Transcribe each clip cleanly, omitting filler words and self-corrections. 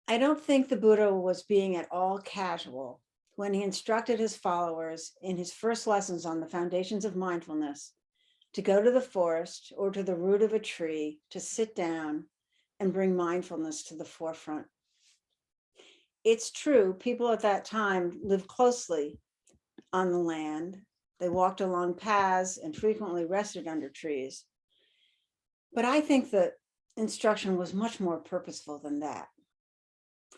I don't think the Buddha was being at all casual when he instructed his followers in his first lessons on the foundations of mindfulness to go to the forest or to the root of a tree to sit down and bring mindfulness to the forefront. It's true, people at that time lived closely on the land. They walked along paths and frequently rested under trees. But I think the instruction was much more purposeful than that.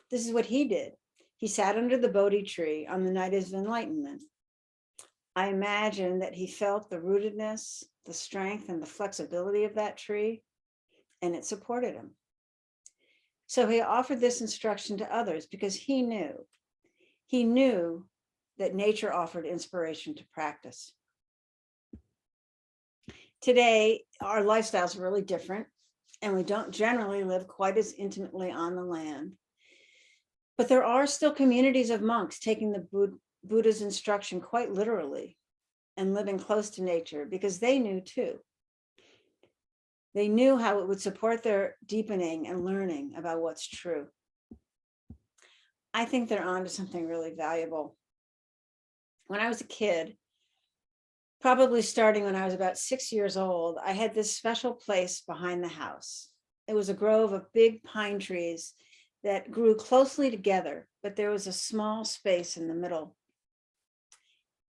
This is what he did. He sat under the Bodhi tree on the night of his enlightenment. I imagine that he felt the rootedness, the strength, and the flexibility of that tree, and it supported him. So he offered this instruction to others because he knew that nature offered inspiration to practice. Today, our lifestyles are really different, and we don't generally live quite as intimately on the land. But there are still communities of monks taking the Buddha's instruction quite literally and living close to nature because they knew too. They knew how it would support their deepening and learning about what's true. I think they're onto something really valuable. When I was a kid, probably starting when I was about 6 years old, I had this special place behind the house. It was a grove of big pine trees that grew closely together, but there was a small space in the middle.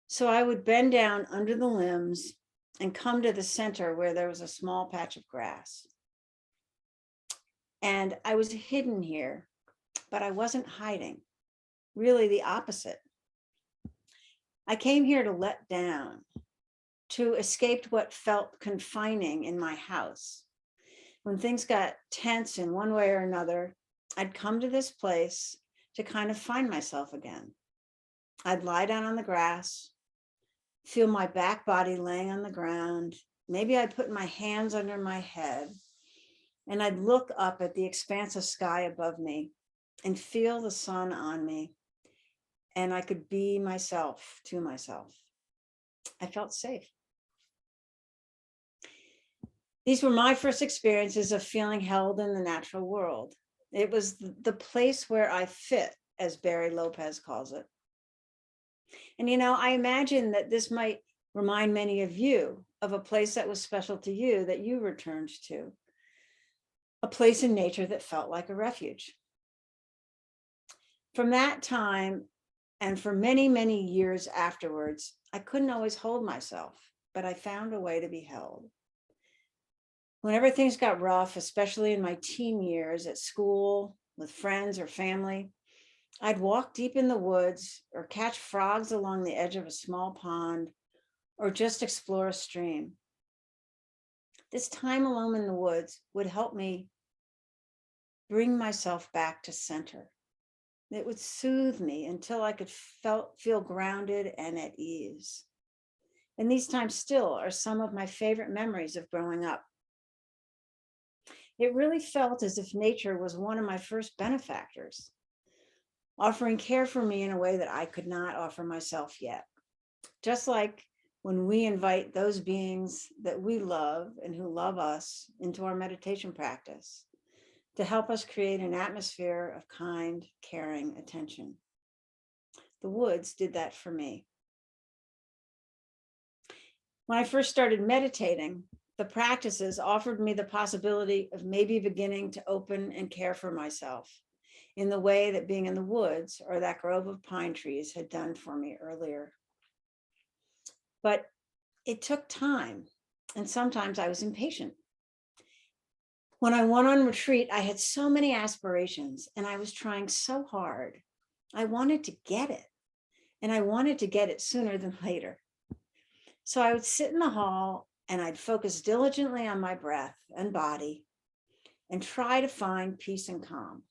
So I would bend down under the limbs and come to the center where there was a small patch of grass. And I was hidden here, but I wasn't hiding, really the opposite. I came here to let down, to escape what felt confining in my house. When things got tense in one way or another, I'd come to this place to kind of find myself again. I'd lie down on the grass, feel my back body laying on the ground. Maybe I'd put my hands under my head and I'd look up at the expanse of sky above me and feel the sun on me. And I could be myself to myself. I felt safe. These were my first experiences of feeling held in the natural world. It was the place where I fit, as Barry Lopez calls it. And, I imagine that this might remind many of you of a place that was special to you that you returned to, a place in nature that felt like a refuge. From that time, and for many, many years afterwards, I couldn't always hold myself, but I found a way to be held. Whenever things got rough, especially in my teen years at school, with friends or family, I'd walk deep in the woods or catch frogs along the edge of a small pond or just explore a stream. This time alone in the woods would help me bring myself back to center. It would soothe me until I could feel grounded and at ease. And these times still are some of my favorite memories of growing up. It really felt as if nature was one of my first benefactors, offering care for me in a way that I could not offer myself yet. Just like when we invite those beings that we love and who love us into our meditation practice to help us create an atmosphere of kind, caring attention. The woods did that for me. When I first started meditating, the practices offered me the possibility of maybe beginning to open and care for myself in the way that being in the woods or that grove of pine trees had done for me earlier. But it took time, and sometimes I was impatient. When I went on retreat, I had so many aspirations and I was trying so hard. I wanted to get it, and I wanted to get it sooner than later. So I would sit in the hall and I'd focus diligently on my breath and body and try to find peace and calm.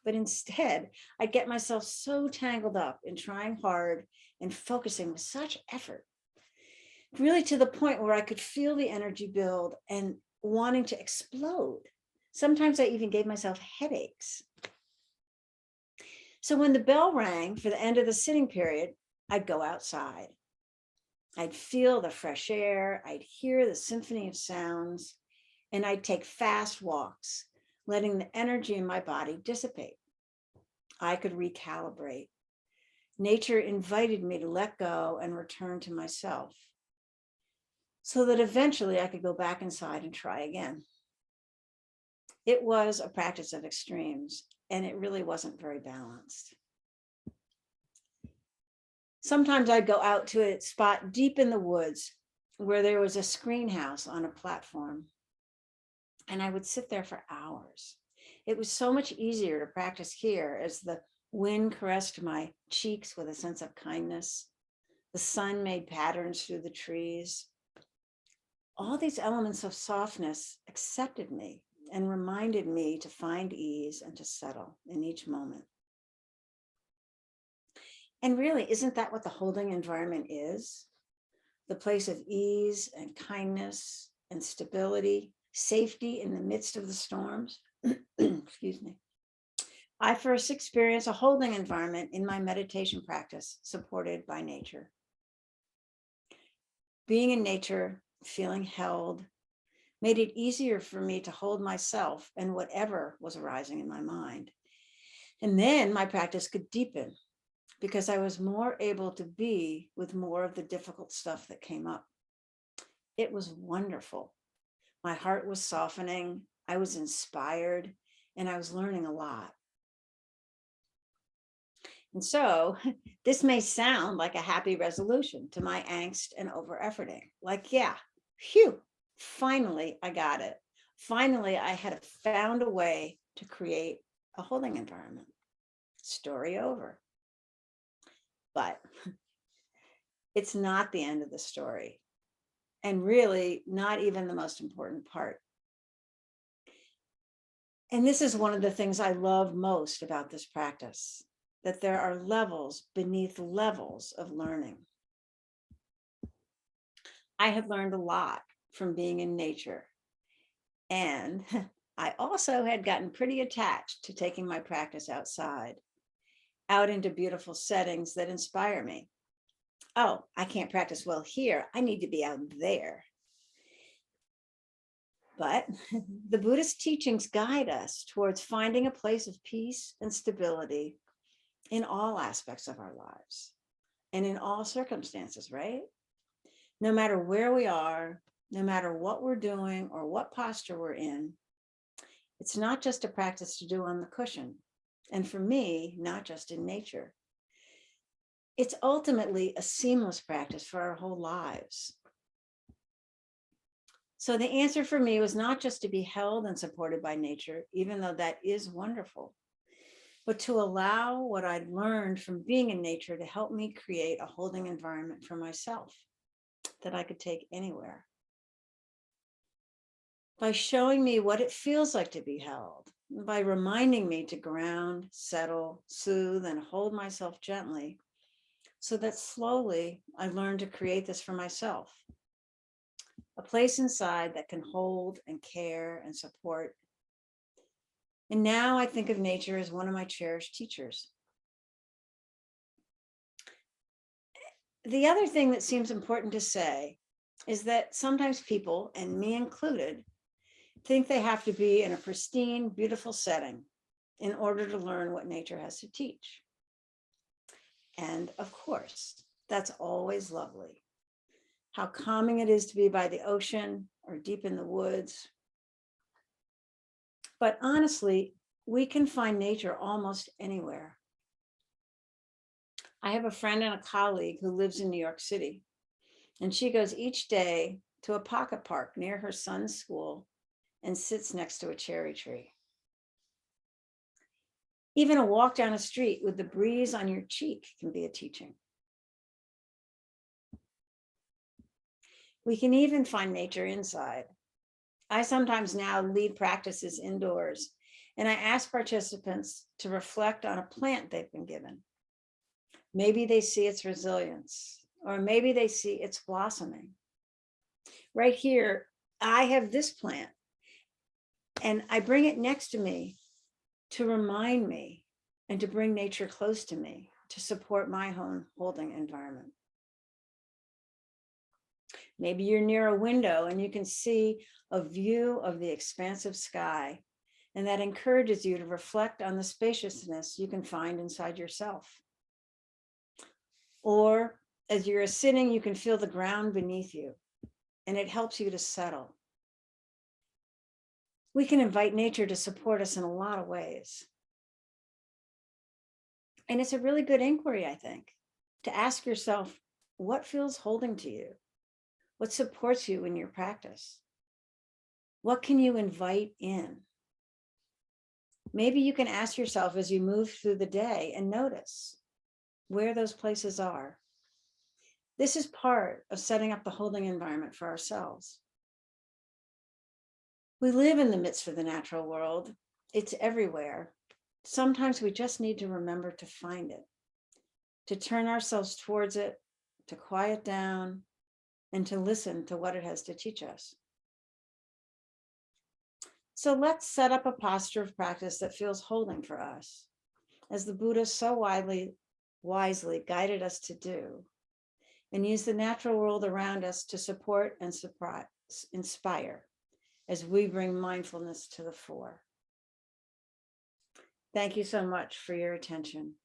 But instead, I'd get myself so tangled up in trying hard and focusing with such effort, really to the point where I could feel the energy build and wanting to explode. Sometimes I even gave myself headaches. So when the bell rang for the end of the sitting period, I'd go outside. I'd feel the fresh air, I'd hear the symphony of sounds, and I'd take fast walks, letting the energy in my body dissipate. I could recalibrate. Nature invited me to let go and return to myself so that eventually I could go back inside and try again. It was a practice of extremes, and it really wasn't very balanced. Sometimes I'd go out to a spot deep in the woods where there was a screen house on a platform, and I would sit there for hours. It was so much easier to practice here as the wind caressed my cheeks with a sense of kindness. The sun made patterns through the trees. All these elements of softness accepted me and reminded me to find ease and to settle in each moment. And really, isn't that what the holding environment is? The place of ease and kindness and stability, safety in the midst of the storms. Excuse me. I first experienced a holding environment in my meditation practice, supported by nature. Being in nature, feeling held, made it easier for me to hold myself and whatever was arising in my mind. And then my practice could deepen because I was more able to be with more of the difficult stuff that came up. It was wonderful. My heart was softening, I was inspired, and I was learning a lot. And so this may sound like a happy resolution to my angst and over-efforting. Like, yeah, phew, finally I got it. Finally, I had found a way to create a holding environment. Story over. But it's not the end of the story, and really not even the most important part. And this is one of the things I love most about this practice, that there are levels beneath levels of learning. I had learned a lot from being in nature, and I also had gotten pretty attached to taking my practice outside, out into beautiful settings that inspire me. Oh, I can't practice well here. I need to be out there. But the Buddhist teachings guide us towards finding a place of peace and stability in all aspects of our lives and in all circumstances, right? No matter where we are, no matter what we're doing or what posture we're in, it's not just a practice to do on the cushion. And for me, not just in nature. It's ultimately a seamless practice for our whole lives. So the answer for me was not just to be held and supported by nature, even though that is wonderful, but to allow what I'd learned from being in nature to help me create a holding environment for myself that I could take anywhere. By showing me what it feels like to be held, by reminding me to ground, settle, soothe, and hold myself gently, so that slowly I learned to create this for myself. A place inside that can hold and care and support. And now I think of nature as one of my cherished teachers. The other thing that seems important to say is that sometimes people, and me included, think they have to be in a pristine, beautiful setting in order to learn what nature has to teach. And of course, that's always lovely. How calming it is to be by the ocean or deep in the woods. But honestly, we can find nature almost anywhere. I have a friend and a colleague who lives in New York City, and she goes each day to a pocket park near her son's school and sits next to a cherry tree. Even a walk down a street with the breeze on your cheek can be a teaching. We can even find nature inside. I sometimes now lead practices indoors, and I ask participants to reflect on a plant they've been given. Maybe they see its resilience, or maybe they see its blossoming. Right here, I have this plant, and I bring it next to me to remind me and to bring nature close to me, to support my own holding environment. Maybe you're near a window and you can see a view of the expansive sky, and that encourages you to reflect on the spaciousness you can find inside yourself. Or as you're sitting, you can feel the ground beneath you, and it helps you to settle. We can invite nature to support us in a lot of ways. And it's a really good inquiry, I think, to ask yourself, what feels holding to you? What supports you in your practice? What can you invite in? Maybe you can ask yourself as you move through the day and notice where those places are. This is part of setting up the holding environment for ourselves. We live in the midst of the natural world. It's everywhere. Sometimes we just need to remember to find it, to turn ourselves towards it, to quiet down, and to listen to what it has to teach us. So let's set up a posture of practice that feels holding for us, as the Buddha so wisely guided us to do, and use the natural world around us to support and inspire as we bring mindfulness to the fore. Thank you so much for your attention.